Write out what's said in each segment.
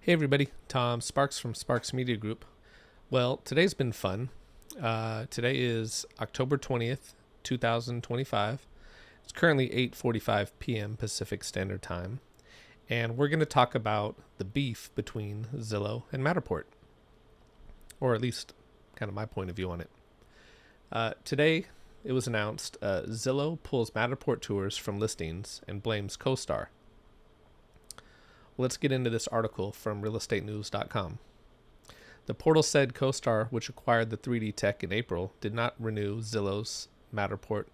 Hey everybody, Tom Sparks from Sparks Media Group. Well, today's been fun. Today is October 20th, 2025. It's currently 8:45 p.m. Pacific Standard Time, and we're going to talk about the beef between Zillow and Matterport, or at least kind of my point of view on it. Today, it was announced Zillow pulls Matterport tours from listings and blames CoStar. Let's get into this article from realestatenews.com. The portal said CoStar, which acquired the 3D tech in April, did not renew Zillow's Matterport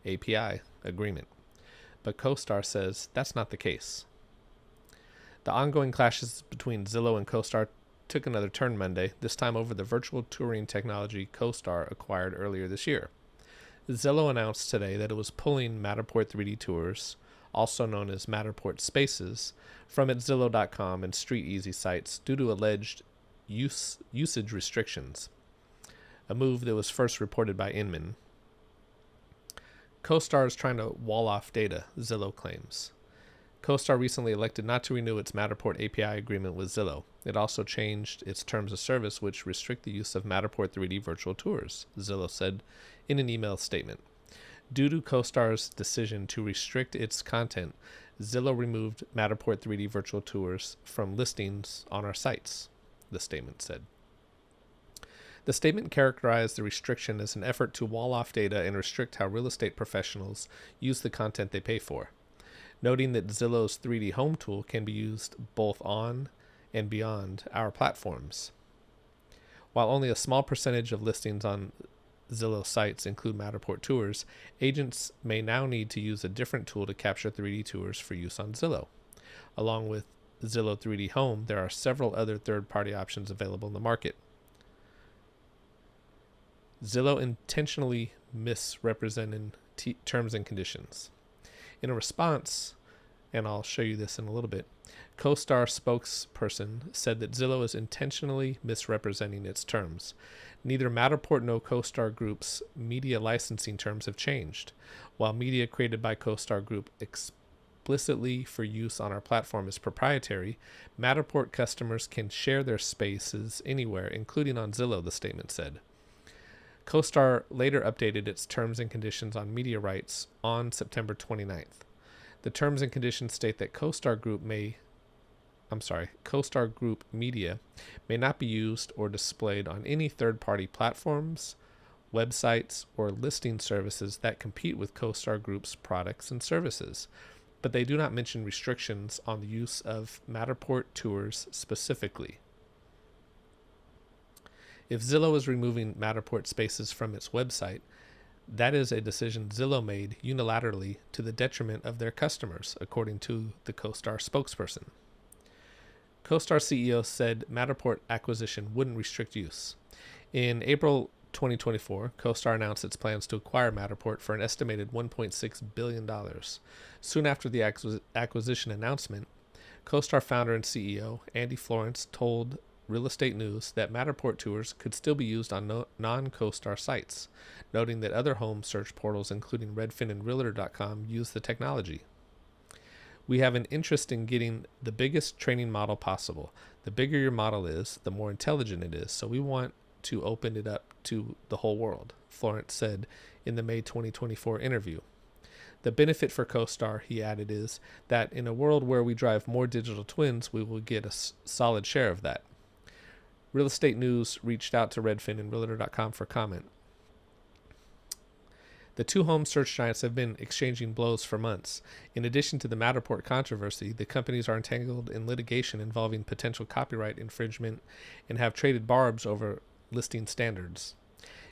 API agreement. But CoStar says that's not the case. The ongoing clashes between Zillow and CoStar took another turn Monday, this time over the virtual touring technology CoStar acquired earlier this year. Zillow announced today that it was pulling Matterport 3D tours, also known as Matterport Spaces, from its Zillow.com and StreetEasy sites due to alleged usage restrictions, a move that was first reported by Inman. CoStar is trying to wall off data, Zillow claims. CoStar recently elected not to renew its Matterport API agreement with Zillow. It also changed its terms of service, which restrict the use of Matterport 3D virtual tours, Zillow said in an email statement. Due to CoStar's decision to restrict its content, Zillow removed Matterport 3D virtual tours from listings on our sites, the statement said. The statement characterized the restriction as an effort to wall off data and restrict how real estate professionals use the content they pay for, noting that Zillow's 3D home tool can be used both on and beyond our platforms. While only a small percentage of listings on Zillow sites include Matterport tours, agents may now need to use a different tool to capture 3D tours for use on Zillow. Along with Zillow 3D Home, there are several other third-party options available in the market. Zillow intentionally misrepresented terms and conditions. In a response, and I'll show you this in a little bit, CoStar spokesperson said that Zillow is intentionally misrepresenting its terms. Neither Matterport nor CoStar Group's media licensing terms have changed. While media created by CoStar Group explicitly for use on our platform is proprietary, Matterport customers can share their spaces anywhere, including on Zillow, the statement said. CoStar later updated its terms and conditions on media rights on September 29th. The terms and conditions state that CoStar Group media may not be used or displayed on any third-party platforms, websites, or listing services that compete with CoStar Group's products and services, but they do not mention restrictions on the use of Matterport tours specifically. If Zillow is removing Matterport Spaces from its website, that is a decision Zillow made unilaterally to the detriment of their customers, according to the CoStar spokesperson. CoStar CEO said Matterport acquisition wouldn't restrict use. In April 2024, CoStar announced its plans to acquire Matterport for an estimated $1.6 billion. Soon after the acquisition announcement, CoStar founder and CEO Andy Florance told Real Estate News that Matterport tours could still be used on non-CoStar sites, noting that other home search portals, including Redfin and Realtor.com, use the technology. We have an interest in getting the biggest training model possible. The bigger your model is, the more intelligent it is, so we want to open it up to the whole world, Florence said in the May 2024 interview. The benefit for CoStar, he added, is that in a world where we drive more digital twins, we will get a solid share of that. Real Estate News reached out to Redfin and Realtor.com for comment. The two home search giants have been exchanging blows for months. In addition to the Matterport controversy, the companies are entangled in litigation involving potential copyright infringement and have traded barbs over listing standards.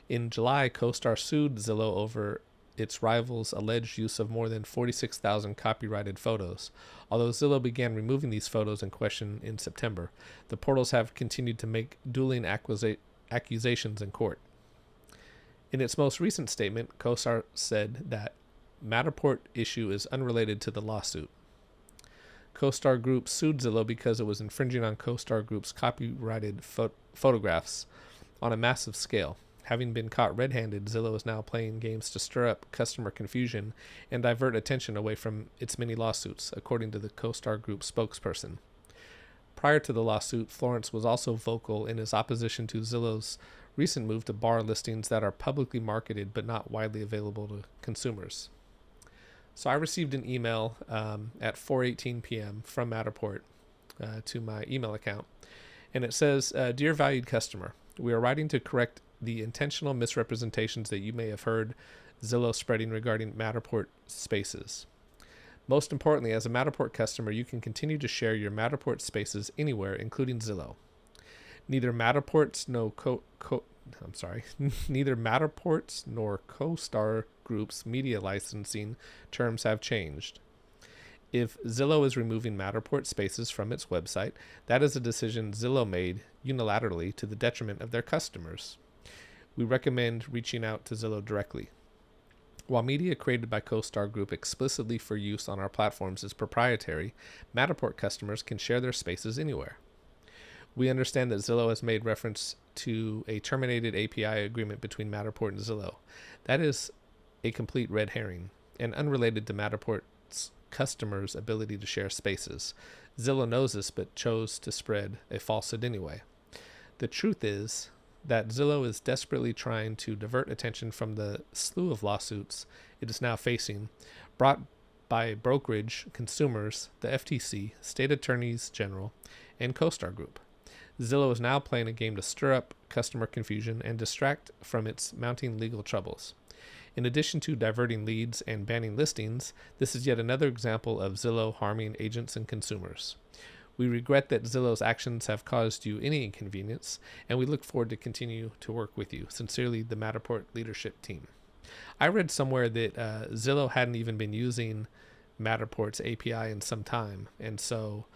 In July, CoStar sued Zillow over its rival's alleged use of more than 46,000 copyrighted photos. Although Zillow began removing these photos in question in September, the portals have continued to make dueling accusations in court. In its most recent statement, CoStar said that Matterport issue is unrelated to the lawsuit. CoStar Group sued Zillow because it was infringing on CoStar Group's copyrighted photographs on a massive scale. Having been caught red-handed, Zillow is now playing games to stir up customer confusion and divert attention away from its many lawsuits, according to the CoStar Group spokesperson. Prior to the lawsuit, Florence was also vocal in his opposition to Zillow's recent move to bar listings that are publicly marketed but not widely available to consumers. So I received an email at 4:18 p.m. from Matterport to my email account, and it says, "Dear valued customer, we are writing to correct the intentional misrepresentations that you may have heard Zillow spreading regarding Matterport spaces. Most importantly, as a Matterport customer, you can continue to share your Matterport spaces anywhere, including Zillow. Neither Matterport's neither Matterport's nor CoStar Group's media licensing terms have changed. If Zillow is removing Matterport spaces from its website, that is a decision Zillow made unilaterally to the detriment of their customers. We recommend reaching out to Zillow directly. While media created by CoStar Group explicitly for use on our platforms is proprietary, Matterport customers can share their spaces anywhere. We understand that Zillow has made reference to a terminated API agreement between Matterport and Zillow. That is a complete red herring and unrelated to Matterport's customers' ability to share spaces. Zillow knows this but chose to spread a falsehood anyway. The truth is that Zillow is desperately trying to divert attention from the slew of lawsuits it is now facing, brought by brokerage, consumers, the FTC, state attorneys general, and CoStar Group. Zillow is now playing a game to stir up customer confusion and distract from its mounting legal troubles. In addition to diverting leads and banning listings, this is yet another example of Zillow harming agents and consumers. We regret that Zillow's actions have caused you any inconvenience, and we look forward to continue to work with you. Sincerely, the Matterport leadership team." I read somewhere that Zillow hadn't even been using Matterport's API in some time, and so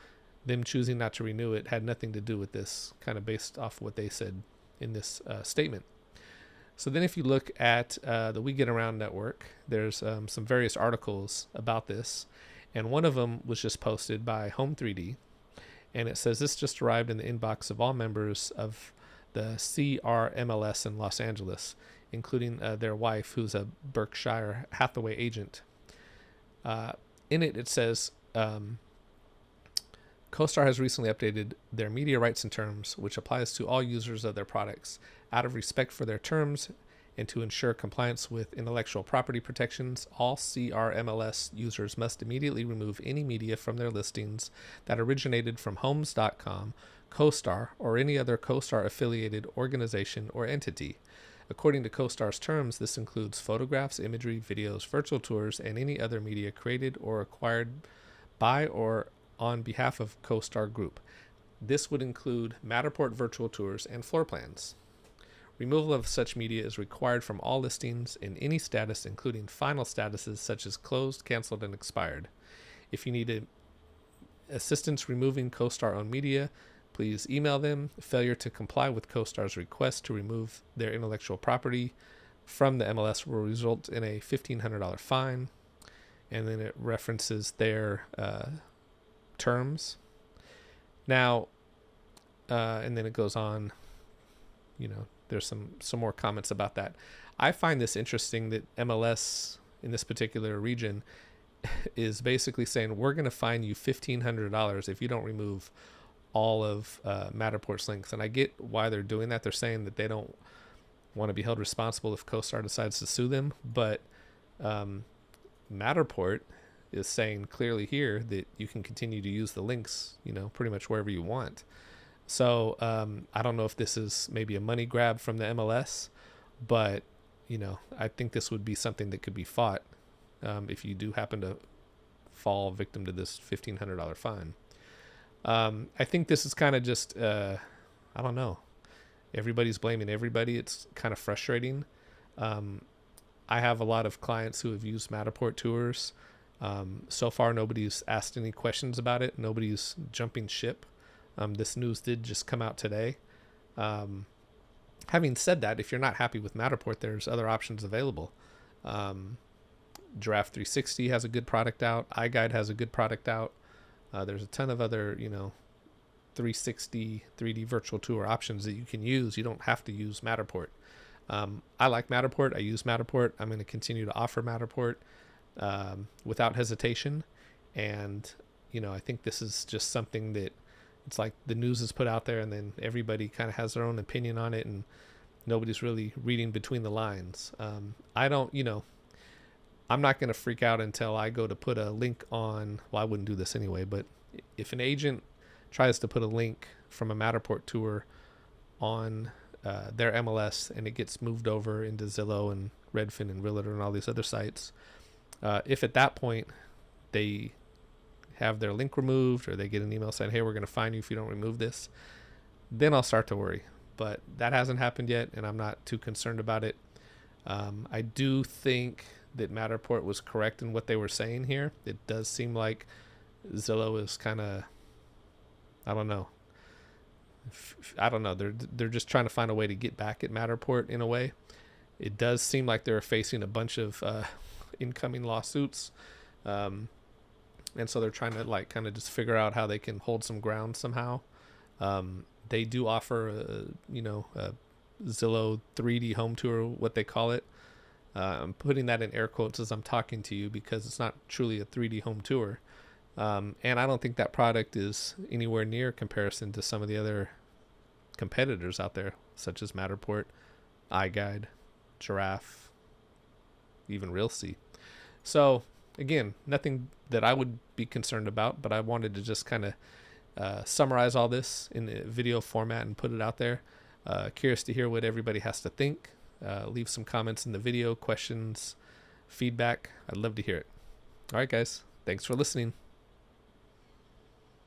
them choosing not to renew it had nothing to do with this, kind of based off what they said in this statement. So then if you look at the We Get Around network, there's some various articles about this, and one of them was just posted by Home3D, and it says, "This just arrived in the inbox of all members of the CRMLS in Los Angeles, including their wife, who's a Berkshire Hathaway agent." In it says, CoStar has recently updated their media rights and terms, which applies to all users of their products. Out of respect for their terms and to ensure compliance with intellectual property protections, all CRMLS users must immediately remove any media from their listings that originated from Homes.com, CoStar, or any other CoStar-affiliated organization or entity. According to CoStar's terms, this includes photographs, imagery, videos, virtual tours, and any other media created or acquired by or on behalf of CoStar Group. This would include Matterport virtual tours and floor plans. Removal of such media is required from all listings in any status, including final statuses such as closed, canceled, and expired. If you need assistance removing CoStar-owned media, please email them. Failure to comply with CoStar's request to remove their intellectual property from the MLS will result in a $1,500 fine. And then it references their terms. Now, and then it goes on, there's some more comments about that. I find this interesting that MLS in this particular region is basically saying, we're going to fine you $1,500 if you don't remove all of Matterport's links. And I get why they're doing that. They're saying that they don't want to be held responsible if CoStar decides to sue them. But Matterport is saying clearly here that you can continue to use the links, pretty much wherever you want. So I don't know if this is maybe a money grab from the MLS, but, I think this would be something that could be fought if you do happen to fall victim to this $1,500 fine. I think this is kind of just, I don't know. Everybody's blaming everybody. It's kind of frustrating. I have a lot of clients who have used Matterport tours. So far, nobody's asked any questions about it. Nobody's jumping ship. This news did just come out today. Having said that, if you're not happy with Matterport, there's other options available. Draft 360 has a good product out. iGuide has a good product out. There's a ton of other, 360 3D virtual tour options that you can use. You don't have to use Matterport. I like Matterport. I use Matterport. I'm going to continue to offer Matterport without hesitation. And, I think this is just something that it's like the news is put out there and then everybody kind of has their own opinion on it, and nobody's really reading between the lines. I don't, I'm not going to freak out until I go to put a link on, well, I wouldn't do this anyway, but if an agent tries to put a link from a Matterport tour on their MLS and it gets moved over into Zillow and Redfin and Realtor and all these other sites, if at that point they have their link removed or they get an email saying, hey, we're going to fine you if you don't remove this, then I'll start to worry. But that hasn't happened yet, and I'm not too concerned about it. I do think that Matterport was correct in what they were saying here. It does seem like Zillow is kind of, I don't know. They're just trying to find a way to get back at Matterport in a way. It does seem like they're facing a bunch of incoming lawsuits. And so they're trying to like kind of just figure out how they can hold some ground somehow. They do offer a Zillow 3D home tour, what they call it. I'm putting that in air quotes as I'm talking to you because it's not truly a 3D home tour. And I don't think that product is anywhere near comparison to some of the other competitors out there, such as Matterport, iGuide, Giraffe, even Realcy. So again, nothing that I would be concerned about, but I wanted to just kind of summarize all this in a video format and put it out there. Curious to hear what everybody has to think. Leave some comments in the video, questions, feedback. I'd love to hear it. All right, guys. Thanks for listening.